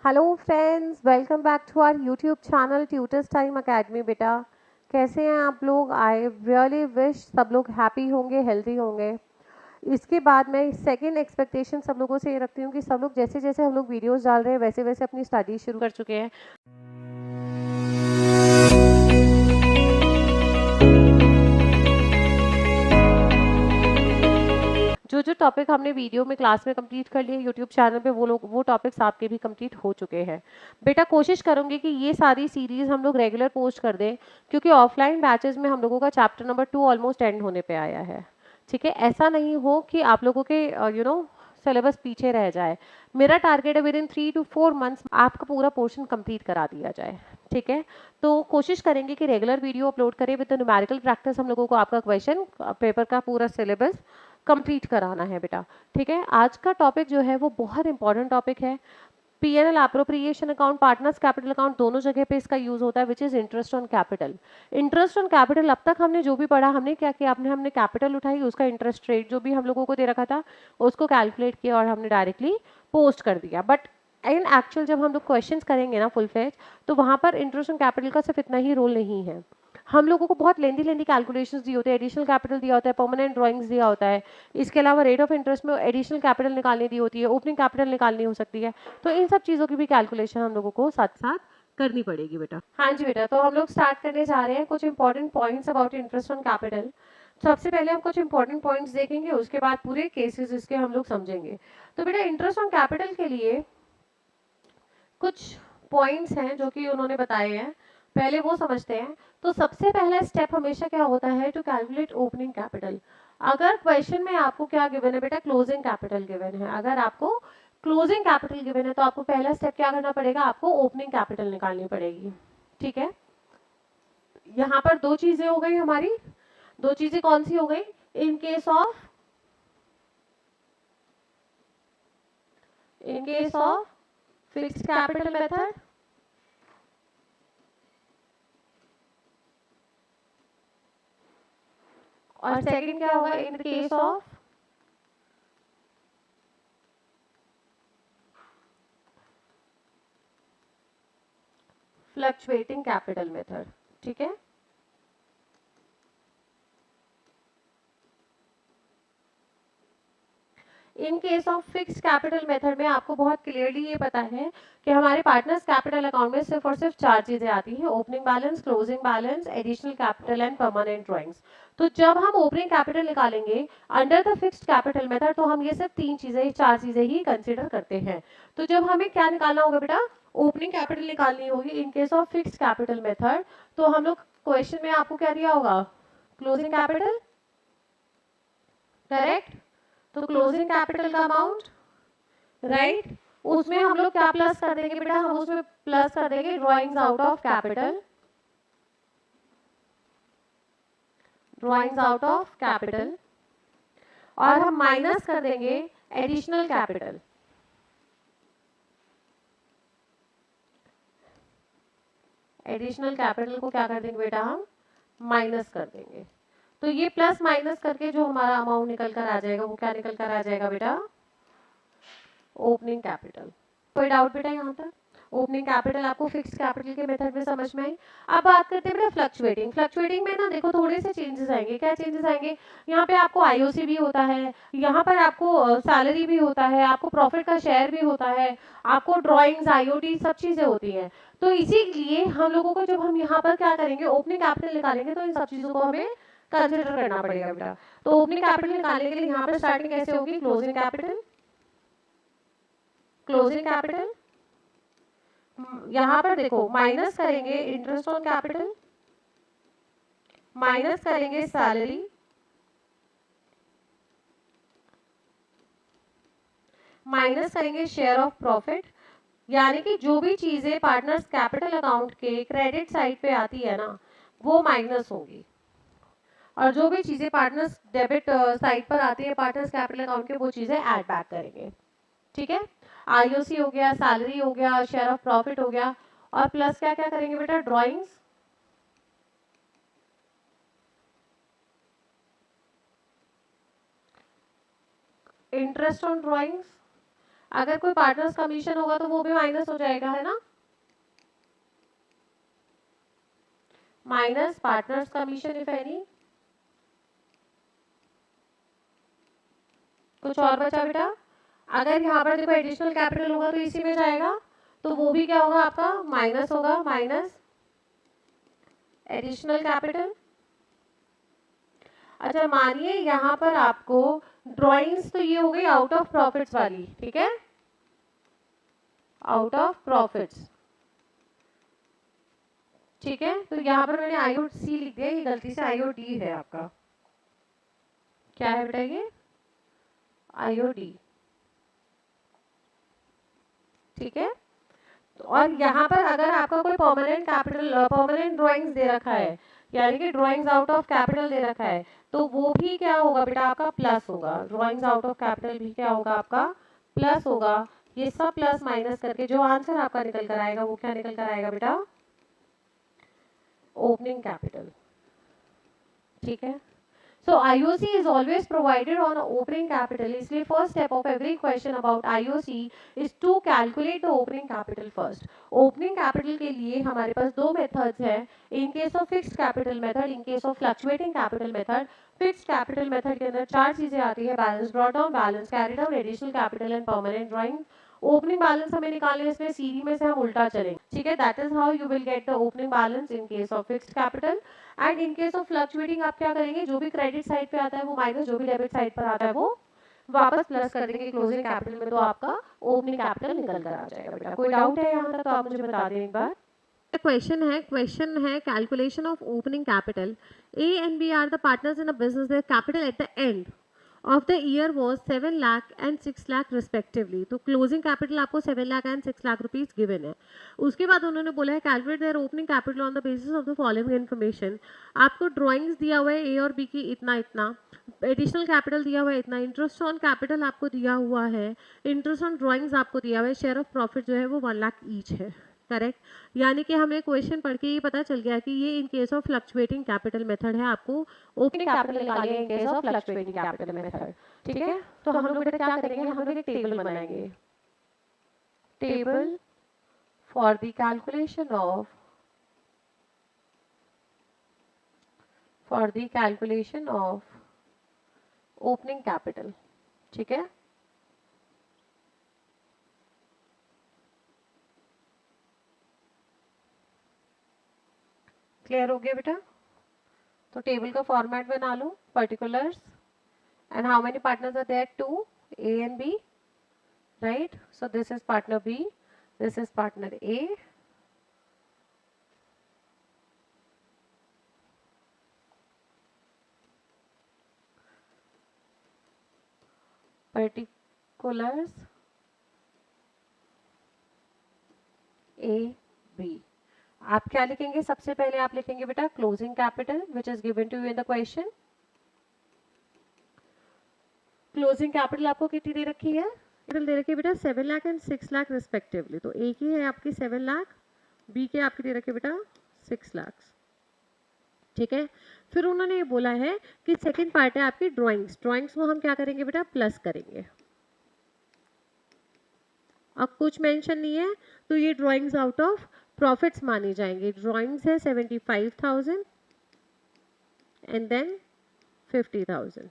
Hello friends, welcome back to our YouTube channel tutors time academy. बेटा कैसे हैं आप लोग? आई रियली विश सब लोग हैप्पी होंगे, हेल्दी होंगे। इसके बाद मैं सेकंड एक्सपेक्टेशन सब लोगों से ये रखती हूँ कि सब लोग जैसे जैसे हम लोग वीडियोस डाल रहे हैं वैसे वैसे अपनी स्टडी शुरू कर चुके हैं। जो जो टॉपिक हमने वीडियो में क्लास में कंप्लीट कर लिए यूट्यूब चैनल पे वो टॉपिक्स आपके भी कंप्लीट हो चुके हैं। बेटा कोशिश करूंगी कि ये सारी सीरीज हम लोग रेगुलर पोस्ट कर दें, क्योंकि ऑफलाइन बैचेस में हम लोगों का चैप्टर नंबर 2 ऑलमोस्ट एंड होने पे आया है। ठीक है, ऐसा नहीं हो कि आप लोगों के सिलेबस पीछे रह जाए। मेरा टारगेट है विद इन 3 to 4 मंथ्स आपका पूरा पोर्शन कंप्लीट करा दिया जाए। ठीक है, तो कोशिश करेंगे कि रेगुलर वीडियो अपलोड करें विद न्यूमेरिकल प्रैक्टिस। हम लोगों को आपका क्वेश्चन पेपर का पूरा सिलेबस कंप्लीट कराना है बेटा। ठीक है, आज का टॉपिक जो है वो बहुत इंपॉर्टेंट टॉपिक है। PNL appropriation account, partners capital account, दोनों जगह पे इसका यूज होता है, which is interest on capital. Interest on capital अब तक हमने जो भी पढ़ा, हमने क्या किया, हमने कैपिटल उठाई, उसका इंटरेस्ट रेट जो भी हम लोगों को दे रखा था उसको कैलकुलेट किया और हमने डायरेक्टली पोस्ट कर दिया। बट इन एक्चुअल जब हम लोग क्वेश्चन करेंगे ना फुल फ्लेज, तो वहाँ पर इंटरेस्ट ऑन कैपिटल का सिर्फ इतना ही रोल नहीं है। हम लोगों को बहुत लेंदी लेंदी कैलकुलेशंस दी होती है, एडिशनल कैपिटल दिया होता है, परमानेंट ड्राइंग्स दिया होता है। इसके अलावा रेट ऑफ इंटरेस्ट में एडिशनल कैपिटल निकालनी दी होती है, ओपनिंग कैपिटल निकालनी हो सकती है। तो इन सब चीज़ों की भी कैलकुलेशन हम लोगों को साथ साथ करनी पड़ेगी बेटा। हाँ जी बेटा, तो हम लोग स्टार्ट करने जा रहे हैं कुछ important points about interest on capital. सबसे पहले हम कुछ इंपॉर्टेंट पॉइंट्स देखेंगे, उसके बाद पूरे केसेस इसके हम लोग समझेंगे। तो बेटा इंटरेस्ट ऑन कैपिटल के लिए कुछ पॉइंट्स हैं जो कि उन्होंने बताए हैं, पहले वो समझते हैं। तो सबसे पहला स्टेप हमेशा क्या होता है, टू कैलकुलेट ओपनिंग कैपिटल। अगर क्वेश्चन में आपको क्या गिवन है बेटा, क्लोजिंग कैपिटल गिवन है। अगर आपको क्लोजिंग कैपिटल गिवन है तो आपको पहला स्टेप क्या करना पड़ेगा, आपको ओपनिंग कैपिटल निकालनी पड़ेगी। ठीक है, यहाँ पर दो चीजें हो गई हमारी। दो चीजें कौन सी हो गई? In case of fixed capital method और सेकंड क्या होगा, in case of fluctuating capital method. ठीक है, in case of fixed capital method में आपको बहुत क्लियरली ये पता है कि हमारे पार्टनर्स कैपिटल अकाउंट में सिर्फ और सिर्फ चार चीजें आती हैं, opening balance, closing balance, additional capital and permanent drawings. तो जब हम ओपनिंग कैपिटल निकालेंगे under the fixed capital method, तो हम ये सिर्फ तीन चीजें, चार चीजें ही कंसिडर करते हैं। तो जब हमें क्या निकालना होगा बेटा, ओपनिंग कैपिटल निकालनी होगी in case of fixed capital method. तो हम लोग क्वेश्चन में आपको क्या दिया होगा, क्लोजिंग कैपिटल, करेक्ट। तो क्लोजिंग कैपिटल का अमाउंट, राइट, उसमें हम लोग क्या प्लस कर देंगे बेटा, हम उसमें प्लस कर देंगे drawings out of capital, drawings out of capital, और हम माइनस कर देंगे एडिशनल कैपिटल। एडिशनल कैपिटल को क्या कर देंगे बेटा, हम माइनस कर देंगे। तो ये प्लस माइनस करके जो हमारा अमाउंट निकल कर आ जाएगा वो क्या निकल कर आ जाएगा बेटा, ओपनिंग कैपिटल। कोई डाउट बेटा यहाँ तक? ओपनिंग कैपिटल आपको फिक्स्ड कैपिटल के मेथड में समझ में आई। अब बात करते हैं बेटा फ्लक्चुएटिंग। फ्लक्चुएटिंग में ना देखो थोड़े से चेंजेस आएंगे। क्या चेंजेस आएंगे, यहाँ पे आपको आईओसी भी होता है, यहाँ पर आपको सैलरी भी होता है, आपको प्रॉफिट का शेयर भी होता है, आपको ड्रॉइंग्स, आईओटी सब चीजें होती हैं। तो इसीलिए हम लोगों को जब हम यहाँ पर क्या करेंगे, ओपनिंग कैपिटल निकालेंगे, तो इन सब चीजों को हमें कंसिडर करना पड़ेगा बेटा। तो ओपनिंग कैपिटल निकालने के लिए यहाँ पर स्टार्टिंग कैसे होगी, क्लोजिंग कैपिटल, क्लोजिंग कैपिटल, यहाँ पर देखो माइनस करेंगे इंटरेस्ट ऑन कैपिटल, माइनस करेंगे सैलरी, माइनस करेंगे शेयर ऑफ प्रॉफिट। यानी कि जो भी चीजें पार्टनर्स कैपिटल अकाउंट के क्रेडिट साइड पे आती है ना, वो माइनस होगी, और जो भी चीजें पार्टनर्स डेबिट साइड पर आती है पार्टनर्स कैपिटल अकाउंट के, वो चीजें ऐड बैक करेंगे। ठीक है, आईओसी हो गया, सैलरी हो गया, शेयर ऑफ प्रॉफिट हो गया, और प्लस क्या क्या करेंगे बेटा, ड्राइंग्स, इंटरेस्ट ऑन ड्राइंग्स, अगर कोई पार्टनर्स कमीशन होगा तो वो भी माइनस हो जाएगा, है ना, minus partners commission if any. कुछ और बचा बेटा? अगर यहाँ पर देखो एडिशनल कैपिटल होगा तो इसी में जाएगा, तो वो भी क्या होगा आपका माइनस होगा, माइनस एडिशनल कैपिटल। अच्छा मानिए यहाँ पर आपको ड्राइंग्स तो ये हो गई आउट ऑफ प्रॉफिट्स वाली, ठीक है, आउट ऑफ प्रॉफिट्स, ठीक है। तो यहाँ पर मैंने IOC लिख दिया, ये गलती से IOD है आपका, क्या है बेटा ये IOD, ठीक है। तो और यहाँ पर अगर आपका कोई परमानेंट कैपिटल परमानेंट ड्राइंग्स दे रखा है, यानी कि ड्राइंग्स आउट ऑफ कैपिटल दे रखा है, तो वो भी क्या होगा बेटा आपका प्लस होगा, ड्राइंग्स आउट ऑफ कैपिटल भी क्या होगा आपका प्लस होगा। ये सब प्लस माइनस करके जो आंसर आपका निकल कर आएगा वो क्या निकल कर आएगा बेटा ओपनिंग कैपिटल, ठीक है। So IOC is always provided on opening capital. इसलिए first step of every question about IOC is to calculate the opening capital first. Opening capital के लिए हमारे पास दो methods हैं. In case of fixed capital method, in case of fluctuating capital method. Fixed capital method के अंदर चार चीजें आती है, balance brought down, balance carried down, additional capital and permanent drawing. Opening balance हमें निकालने इसमें सीरी में से हम उल्टा चलेंगे, ठीक है। That is how you will get the opening balance in case of fixed capital. And in case of fluctuating आप क्या करेंगे, जो भी क्रेडिट साइड पे आता है वो माइनस, जो भी डेबिट साइड पर आता है वो वापस प्लस कर देंगे क्लोजिंग कैपिटल में, तो आपका ओपनिंग कैपिटल निकल कर आ जाएगा बेटा। कोई डाउट है यहाँ तक तो आप मुझे बता दें एक बार। क्वेश्चन है calculation of opening capital. A and B are the partners in a business. Their capital at the end of the year was 7 lakh and 6 lakh respectively. तो क्लोजिंग कैपिटल आपको 7 lakh and 6 lakh rupees given है। उसके बाद उन्होंने बोला है calculate their opening capital on the basis of the following information. आपको drawings दिया हुआ है ए और बी की इतना इतना, एडिशनल कैपिटल दिया हुआ है इतना, इंटरेस्ट ऑन कैपिटल आपको दिया हुआ है, इंटरेस्ट ऑन ड्राइंग्स आपको दिया हुआ है, शेयर ऑफ प्रॉफिट जो है वो 1 लाख ईच है, करेक्ट। यानी कि हमें क्वेश्चन पढ़ के ये पता चल गया कि ये in case of fluctuating capital method है, आपको ओपनिंग कैपिटल निकालिए in case of fluctuating capital method, ठीक है। तो हम लोग बेटा क्या करेंगे, हम लोग एक टेबल बनाएंगे, table for the calculation of opening capital, ठीक है। क्लियर हो गया बेटा? तो टेबल का फॉर्मेट बना लो, particulars and how many partners are there, 2 A and B, right? So this is partner B, this is partner A, particulars A B। आप क्या लिखेंगे, सबसे पहले आप लिखेंगे बेटा closing capital which is given to you in the question. Closing capital आपको कितनी दे रखी है, कैपिटल दे रखी है बेटा 7 लाख एंड 6 लाख रिस्पेक्टिवली। तो ए की है आपकी 7 लाख, बी के आपकी दे रखी है बेटा 6 लाख, ठीक है। फिर उन्होंने ये बोला है कि सेकंड पार्ट है आपकी ड्राइंग्स, ड्राइंग्स को हम क्या करेंगे बेटा प्लस करेंगे। अब कुछ मेंशन नहीं है तो ये ड्राइंग्स आउट ऑफ प्रॉफिट्स मानी जाएंगे। ड्राइंग्स है 75,000 एंड देन 50,000,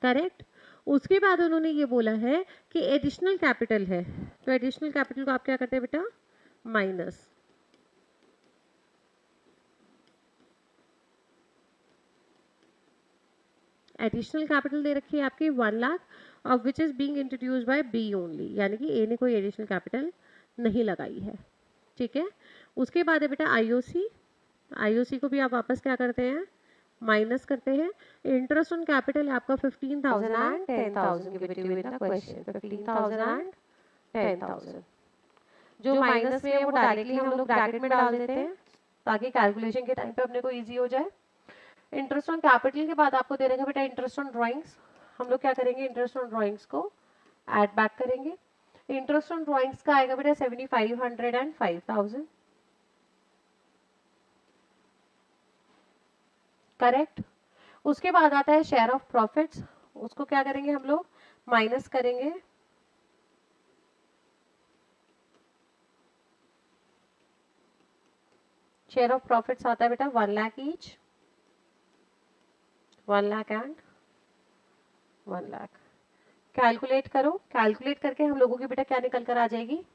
करेक्ट। उसके बाद उन्होंने ये बोला है कि एडिशनल कैपिटल है, तो एडिशनल कैपिटल को आप क्या करते हैं बेटा माइनस, एडिशनल कैपिटल दे रखी है आपकी 1 lakh of which is being introduced by B only, यानी कि ए ने कोई एडिशनल कैपिटल नहीं लगाई है, ठीक है। उसके बाद है बेटा आईओसी, आईओसी को भी आप वापस क्या करते हैं माइनस करते हैं। इंटरेस्ट ऑन कैपिटल आपका 15,000 and 10,000 given in the question, 15,000 and 10,000। जो माइनस में है वो डायरेक्टली हम लोग ब्रैकेट में डाल देते हैं ताकि कैलकुलेशन के टाइम पे अपने को इजी हो जाए। इंटरेस्ट ऑन कैपिटल के बाद आपको दे देगा बेटा इंटरेस्ट ऑन ड्राइंग्स, हम लोग क्या करेंगे इंटरेस्ट ऑन ड्राइंग्स को ऐड बैक करेंगे। इंटरेस्ट ऑन ड्राइंग्स का आएगा बेटा 7,500 एंड 5,000, करेक्ट। उसके बाद आता है शेयर ऑफ प्रॉफिट्स, उसको क्या करेंगे हम लोग माइनस करेंगे शेयर ऑफ प्रॉफिट्स आता है बेटा 1 lakh each, 1 lakh and 1 lakh. Calculate करो, कैलकुलेट करके हम लोगों की बेटा क्या निकल कर आ जाएगी,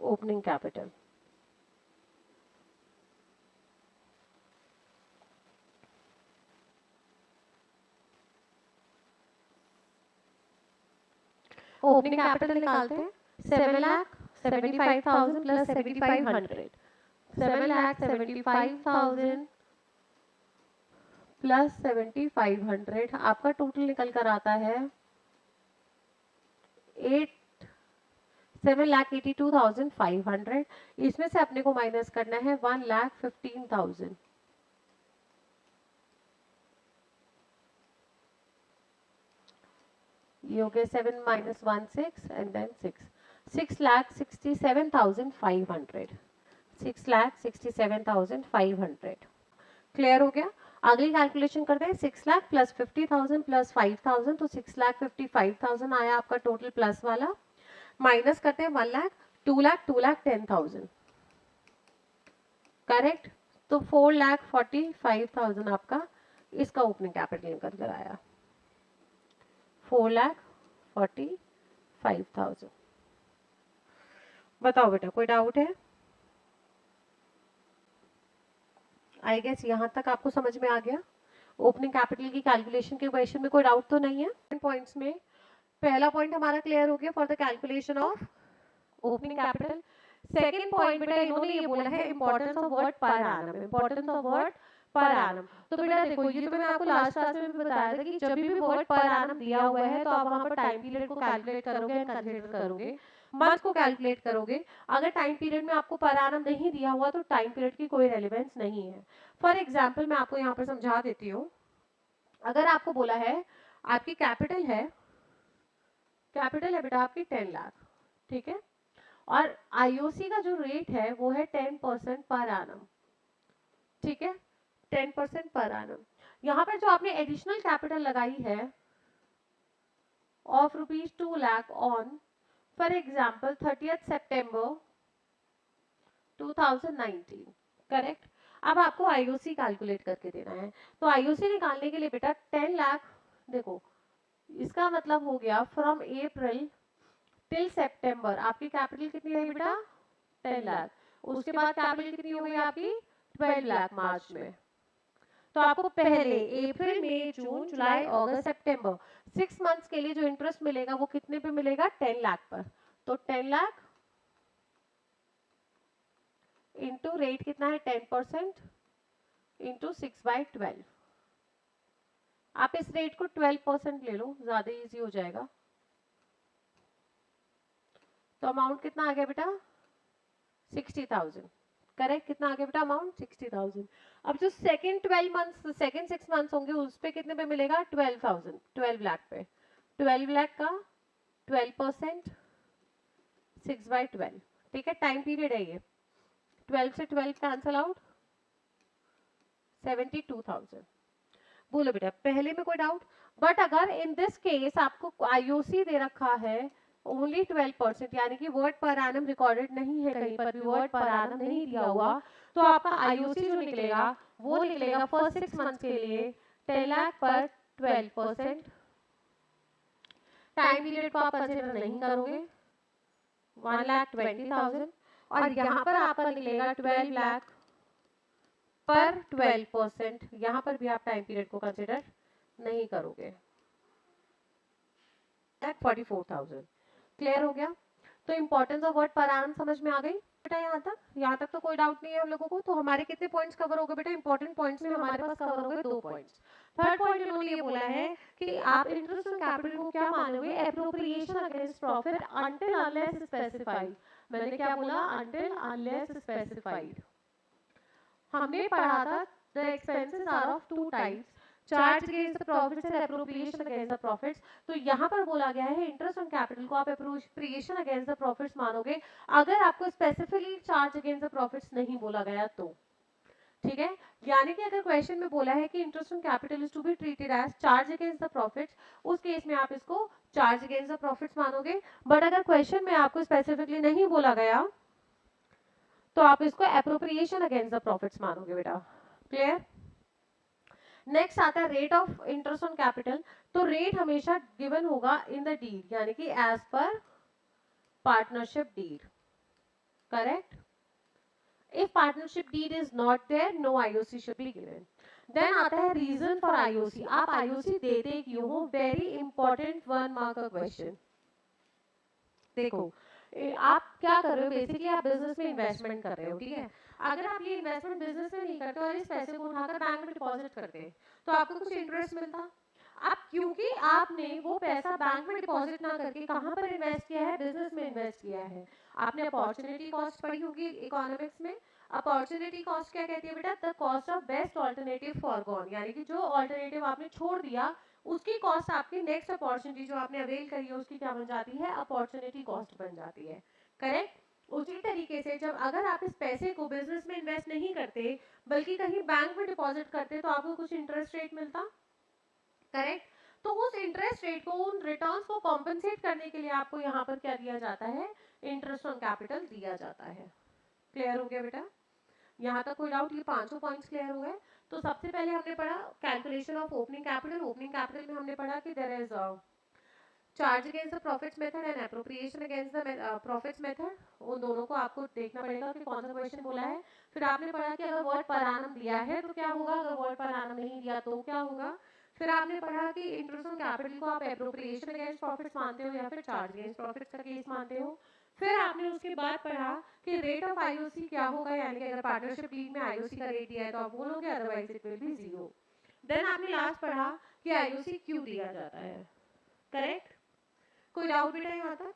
ओपनिंग कैपिटल। ओपनिंग कैपिटल निकालते हैं 7,75,000 प्लस 7,500, 7,75,000 प्लस 7,500 आपका टोटल निकल कर आता है 7,82,500। इसमें से अपने को माइनस करना है 1,15,000। ये हो गया 7 minus 1 6 and then 6,67,500, 6,67,500। क्लियर हो गया। अगली कैलकुलेशन करते हैं 6 लाख प्लस 50,000 प्लस 5,000, तो 6,55,000 आया आपका टोटल प्लस वाला। माइनस करते हैं 1 लाख, 2 लाख, 2,10,000 करेक्ट। तो 4,45,000 आपका इसका ओपनिंग कैपिटल निकल कर आया, 4,45,000। बताओ बेटा कोई डाउट है? आई गेस यहाँ तक आपको समझ में आ गया। ओपनिंग कैपिटल की कैलकुलेशन के क्वेश्चन में कोई डाउट तो नहीं है। पॉइंट्स में पहला पॉइंट हमारा क्लियर हो गया for the calculation of opening capital. Second point बेटा इन्होंने ये बोला है importance of word per annum, importance of word per annum. तो बेटा देखो ये तो मैंने आपको लास्ट क्लास में भी बताया था कि जब भी वर्ड पर एनम दिया हुआ है तो आप वहां पर टाइम पीरियड को कैलकुलेट करोगे एंड कंसीडर करोगे, मंथ को कैलकुलेट करोगे। अगर टाइम पीरियड में आपको पर एनम नहीं दिया हुआ तो टाइम पीरियड की कोई रेलेवेंस नहीं है। फॉर एग्जाम्पल मैं आपको यहाँ पर समझा देती हूँ। अगर आपको बोला है आपकी कैपिटल है बेटा आपकी 10 लाख, ठीक है, और आईओसी का जो रेट है वो है 10% पर एनम, ठीक है, 10% पर एनम। यहाँ पर जो आपने एडिशनल कैपिटल लगाई है of rupees 2 lakh on for example 30th September 2019, correct. अब आपको आईओसी कैलकुलेट करके देना है। तो आईओसी निकालने के लिए बेटा 10 लाख, देखो इसका मतलब हो गया फ्रॉम अप्रैल टिल सितंबर आपकी कैपिटल कितनी रहेगी बेटा 10 लाख। उसके बाद कैपिटल कितनी हो गई आपकी 12 लाख मार्च में। तो आपको पहले अप्रैल मई जून जुलाई अगस्त सितंबर 6 मंथ्स के लिए जो इंटरेस्ट मिलेगा वो कितने पे मिलेगा 10 लाख पर। तो 10 लाख इंटू रेट कितना है 10% इंटू 6/12। आप इस रेट को 12% ले लो, ज्यादा इजी हो जाएगा। तो अमाउंट कितना आ गया बेटा 60,000, करेक्ट। कितना आ गया बेटा अमाउंट 60,000। अब जो सेकंड 12 मंथ्स, सेकंड 6 मंथ्स होंगे उस पे कितने पे मिलेगा 12,000, 12 लाख पे। 12 लाख का 12% 6/12, ठीक है। टाइम पीरियड है ये, 12 से 12 कैंसल आउट 72,000। बोलो बेटा पहले में कोई डाउट? बट अगर इन दिस केस आपको आईओसी दे रखा है ओनली 12%, यानी कि वर्ड पर एनम रिकॉर्डेड नहीं है, कहीं पर भी वर्ड पर एनम नहीं दिया हुआ, तो आपका आईओसी जो निकलेगा वो निकलेगा फर्स्ट 6 मंथ्स के लिए 10 लाख पर 12%। टाइम पीरियड को आप कंसीडर नहीं करोगे 1,20,000, और यहाँ पर आपका निकलेगा 12 लाख पर 12%। यहाँ पर भी आप टाइम पीरियड को कंसीडर नहीं करोगे 44,000। क्लियर हो गया? तो importance of word per annum समझ में आ गई बेटा? यहाँ तक तो कोई डाउट नहीं है हम लोगों को। तो हमारे कितने पॉइंट्स कवर हो गए बेटा? इंपॉर्टेंट पॉइंट्स में हमारे पास कवर हो गए 2 पॉइंट्स। थर्ड पॉइंट इन्होंने ये बोला है कि आप इंटरेस्ट ऑन कैपिटल को क्या मानोगे, appropriation against profit until unless specified. मैंने क्या बोला? Until unless specified. हमने पढ़ा था the expenses are of 2 types, charge against the profits and appropriation against the profits. तो यहाँ पर बोला गया है इंटरेस्ट ऑन कैपिटल को आप एप्रोप्रिएशन अगेंस्ट द प्रॉफिट्स मानोगे अगर आपको specifically charge against the profits नहीं बोला गया तो। ठीक है, यानी कि अगर क्वेश्चन में बोला है कि interest on capital is to be treated as charge against the profits, उस केस में आप इसको चार्ज अगेंस्ट द प्रॉफिट्स मानोगे। बट अगर क्वेश्चन में आपको स्पेसिफिकली नहीं बोला गया तो आप इसको एप्रोप्रिएशन अगेंस्ट द प्रॉफिट्स मानोगे बेटा। क्लियर? नेक्स्ट आता है rate of interest on capital. तो रेट हमेशा गिवन होगा इन द डीड, यानी कि एज पर partnership deed. Correct? If partnership deed is not there, no IOC should be given. Then आता है reason for IOC. आप IOC देते क्यों हो? Very important 1 mark का question. देखो, आप क्या कर रहे हो? बेसिकली आप बिजनेस में इन्वेस्टमेंट कर रहे हो, ठीक है? अगर आप ये इन्वेस्टमेंट बिजनेस में नहीं करते और इस पैसे को उठाकर बैंक में डिपॉजिट करते तो आपको कुछ इंटरेस्ट मिलता। अब क्योंकि आपने वो पैसा बैंक में डिपॉजिट ना करके कहाँ पर इन्वेस्ट किया है? बिजनेस में इन्वेस्ट किया है। आपने अपॉर्चुनिटी कॉस्ट पढ़ी होगी इकोनॉमिक्स में। अपॉर्चुनिटी कॉस्ट क्या कहती है बेटा? The cost of best alternative foregone, यानी कि जो ऑल्टरनेटिव आपने छोड़ दिया उसकी कॉस्ट आपकी नेक्स्ट अपॉर्चुनिटी जो आपने अवेल करी है उसकी क्या बन जाती है? अपॉर्चुनिटी कॉस्ट बन जाती है। करेक्ट? उसी तरीके से जब अगर आप इस पैसे को बिजनेस में इन्वेस्ट नहीं करते बल्कि कहीं बैंक में डिपॉजिट करते तो आपको कुछ इंटरेस्ट रेट मिलता। करेक्ट? तो उस इंटरेस्ट रेट को, उन रिटर्न्स को कॉम्पनसेट करने के लिए आपको यहाँ पर क्या दिया जाता है? इंटरेस्ट ऑन कैपिटल दिया जाता है। क्लियर हो गया बेटा? यहाँ तक कोई डाउट? ये पांचों पॉइंट्स क्लियर हो गए। तो सबसे पहले हमने पढ़ा calculation of opening capital. Opening capital में हमने पढ़ा कि there is charge against the profits method and appropriation against the profits method. उन दोनों को आपको देखना पड़ेगा कि कौन सा क्वेश्चन बोला है। फिर आपने पढ़ा कि अगर वर्ड पर एनम दिया है तो क्या होगा, अगर वर्ड पर एनम नहीं दिया तो क्या होगा। फिर आपने पढ़ा कि इंटरेस्ट ऑन कैपिटल को आप एप्रोप्रिएशन अगेंस्ट प्रॉफिट्स मानते हो या फिर चार्ज अगेंस्ट प्रॉफिट्स का केस मानते हो। फिर आपने उसके बाद पढ़ा कि रेट ऑफ आईओसी क्या होगा, यानी कि अगर पार्टनरशिप डील में आईओसी का रेट दिया है तो आप बोलोगे, otherwise it will be 0। Then आपने लास्ट पढ़ा कि आईओसी क्यों दिया जाता है। करेक्ट? कोई डाउट बेटा यहाँ तक?